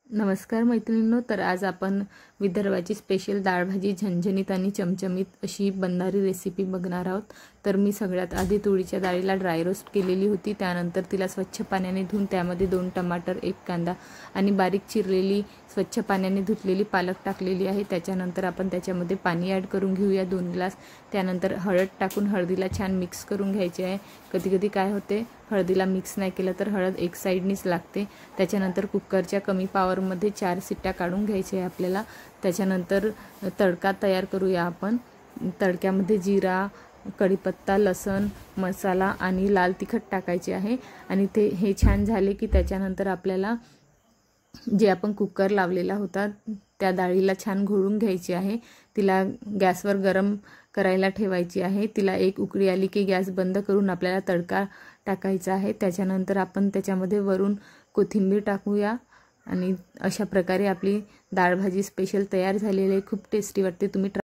नमस्कार मैत्रिणींनो, तर आज आपण विदर्भाची स्पेशल डाळ भाजी झणझणीत आणि चमचमीत अशी बनणारी रेसिपी बघणार आहोत। तर मी सगळ्यात आधी तुरीच्या डाळीला ड्राय रोस्ट केलेली होती। त्यानंतर तिला स्वच्छ पाण्याने धुवून त्यामध्ये 2 टमाटर, 1 कांदा आणि बारीक चिरलेली स्वच्छ पाण्याने धुतलेली पालक टाकलेली आहे। त्याच्यानंतर आपण त्याच्यामध्ये पाणी ॲड करून घेऊया 2 ग्लास। त्यानंतर हळद टाकून हळदीला छान मिक्स करून घ्यायचे आहे। कधी कधी काय होते, हळदीला मिक्स नाही केलं तर हळद एक साईडनीच लागते। त्याच्यानंतर कुकरच्या कमी पावरमध्ये 4 शिट्ट्या काढून घ्यायचे आहे आपल्याला। त्याच्यानंतर तडका तयार करूया आपण। तडक्यामध्ये जिरा, कढीपत्ता, लसूण, मसाला आणि लाल तिखट टाकायचे आहे। आणि हे छान झाले की त्याच्यानंतर आपल्याला जे आपण कुकर लावलेला होता त्या डाळीला छान घोळून घ्यायची आहे। तिला गॅसवर गरम करायला ठेवायची आहे। तिला एक उकळी आली की गॅस बंद करून आपल्याला तडका टाकायचा आहे। त्याच्यानंतर आपण त्याच्यामध्ये वरून कोथिंबीर टाकूया आणि अशा प्रकारे आपली डाळ भाजी स्पेशल तयार झालेली आहे। खूप टेस्टी वाटते, तुम्ही